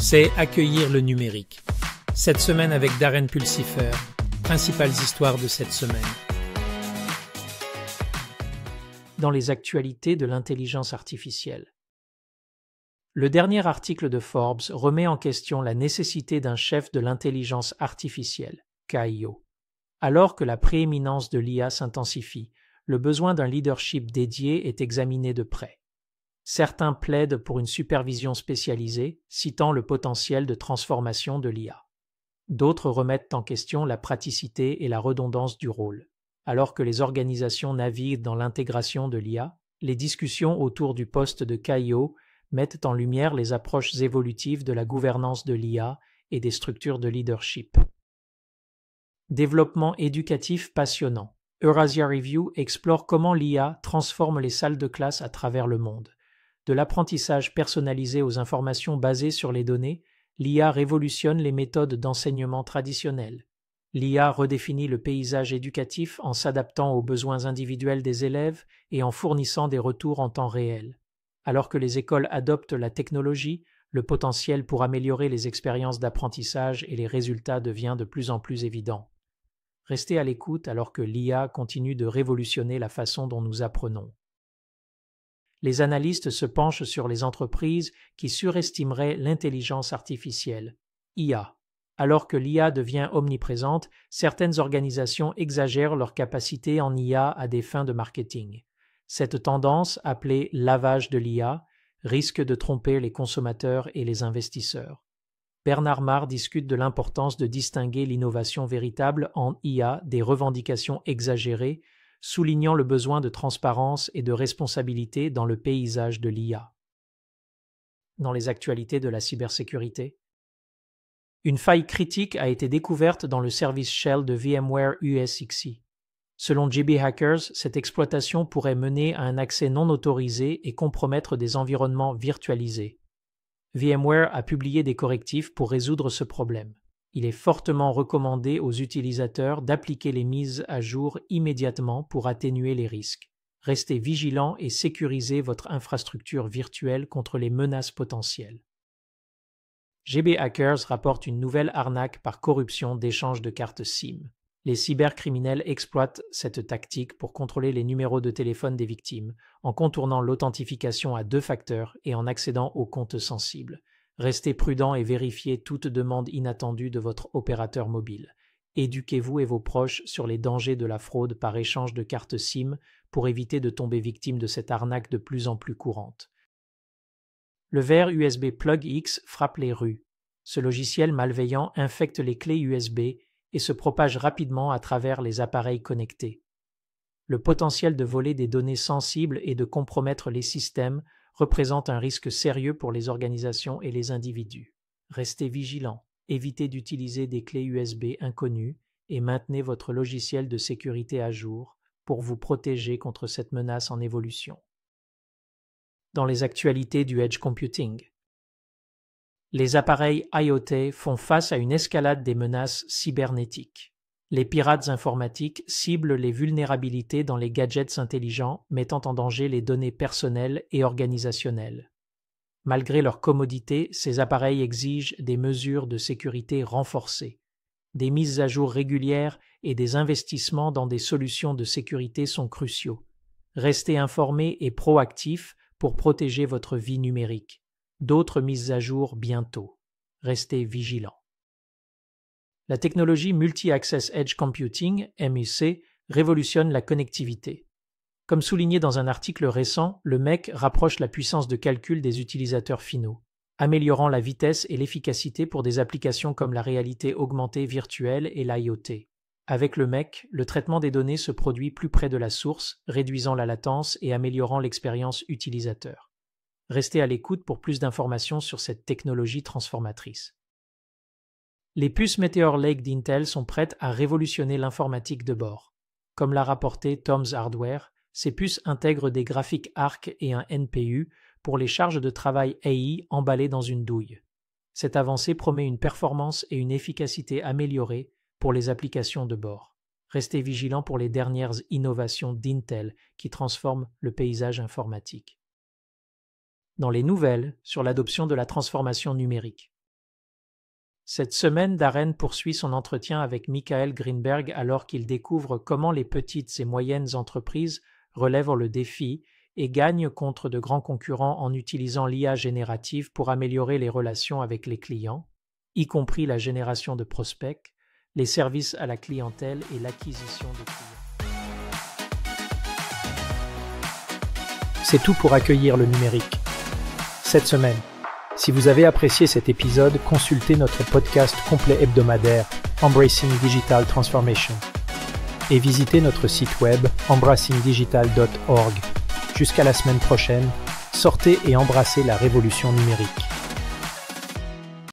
c'est accueillir le numérique. Cette semaine avec Darren Pulsifer, principales histoires de cette semaine. Dans les actualités de l'intelligence artificielle. Le dernier article de Forbes remet en question la nécessité d'un chef de l'intelligence artificielle, CIO. Alors que la prééminence de l'IA s'intensifie, le besoin d'un leadership dédié est examiné de près. Certains plaident pour une supervision spécialisée, citant le potentiel de transformation de l'IA. D'autres remettent en question la praticité et la redondance du rôle. Alors que les organisations naviguent dans l'intégration de l'IA, les discussions autour du poste de CIO mettent en lumière les approches évolutives de la gouvernance de l'IA et des structures de leadership. Développement éducatif passionnant. Eurasia Review explore comment l'IA transforme les salles de classe à travers le monde. De l'apprentissage personnalisé aux informations basées sur les données, l'IA révolutionne les méthodes d'enseignement traditionnelles. L'IA redéfinit le paysage éducatif en s'adaptant aux besoins individuels des élèves et en fournissant des retours en temps réel. Alors que les écoles adoptent la technologie, le potentiel pour améliorer les expériences d'apprentissage et les résultats devient de plus en plus évident. Restez à l'écoute alors que l'IA continue de révolutionner la façon dont nous apprenons. Les analystes se penchent sur les entreprises qui surestimeraient l'intelligence artificielle, IA. Alors que l'IA devient omniprésente, certaines organisations exagèrent leur capacité en IA à des fins de marketing. Cette tendance, appelée « lavage de l'IA », risque de tromper les consommateurs et les investisseurs. Bernard Marr discute de l'importance de distinguer l'innovation véritable en IA des revendications exagérées, soulignant le besoin de transparence et de responsabilité dans le paysage de l'IA. Dans les actualités de la cybersécurité, une faille critique a été découverte dans le service Shell de VMware USXi. Selon JB Hackers, cette exploitation pourrait mener à un accès non autorisé et compromettre des environnements virtualisés. VMware a publié des correctifs pour résoudre ce problème. Il est fortement recommandé aux utilisateurs d'appliquer les mises à jour immédiatement pour atténuer les risques. Restez vigilants et sécurisez votre infrastructure virtuelle contre les menaces potentielles. GB Hackers rapporte une nouvelle arnaque par corruption d'échange de cartes SIM. Les cybercriminels exploitent cette tactique pour contrôler les numéros de téléphone des victimes, en contournant l'authentification à 2 facteurs et en accédant aux comptes sensibles. Restez prudent et vérifiez toute demande inattendue de votre opérateur mobile. Éduquez-vous et vos proches sur les dangers de la fraude par échange de cartes SIM pour éviter de tomber victime de cette arnaque de plus en plus courante. Le verre USB PlugX frappe les rues. Ce logiciel malveillant infecte les clés USB et se propage rapidement à travers les appareils connectés. Le potentiel de voler des données sensibles et de compromettre les systèmes représente un risque sérieux pour les organisations et les individus. Restez vigilants, évitez d'utiliser des clés USB inconnues et maintenez votre logiciel de sécurité à jour pour vous protéger contre cette menace en évolution. Dans les actualités du edge computing, les appareils IoT font face à une escalade des menaces cybernétiques. Les pirates informatiques ciblent les vulnérabilités dans les gadgets intelligents, mettant en danger les données personnelles et organisationnelles. Malgré leur commodité, ces appareils exigent des mesures de sécurité renforcées. Des mises à jour régulières et des investissements dans des solutions de sécurité sont cruciaux. Restez informés et proactifs pour protéger votre vie numérique. D'autres mises à jour bientôt. Restez vigilants. La technologie Multi-Access Edge Computing, MUC, révolutionne la connectivité. Comme souligné dans un article récent, le MEC rapproche la puissance de calcul des utilisateurs finaux, améliorant la vitesse et l'efficacité pour des applications comme la réalité augmentée virtuelle et l'IoT. Avec le MEC, le traitement des données se produit plus près de la source, réduisant la latence et améliorant l'expérience utilisateur. Restez à l'écoute pour plus d'informations sur cette technologie transformatrice. Les puces Meteor Lake d'Intel sont prêtes à révolutionner l'informatique de bord. Comme l'a rapporté Tom's Hardware, ces puces intègrent des graphiques ARC et un NPU pour les charges de travail AI emballées dans une douille. Cette avancée promet une performance et une efficacité améliorées pour les applications de bord. Restez vigilants pour les dernières innovations d'Intel qui transforment le paysage informatique. Dans les nouvelles sur l'adoption de la transformation numérique. Cette semaine, Darren poursuit son entretien avec Michael Greenberg alors qu'il découvre comment les petites et moyennes entreprises relèvent le défi et gagnent contre de grands concurrents en utilisant l'IA générative pour améliorer les relations avec les clients, y compris la génération de prospects, les services à la clientèle et l'acquisition de clients. C'est tout pour accueillir le numérique. Cette semaine, si vous avez apprécié cet épisode, consultez notre podcast complet hebdomadaire Embracing Digital Transformation et visitez notre site web embracingdigital.org. Jusqu'à la semaine prochaine, sortez et embrassez la révolution numérique.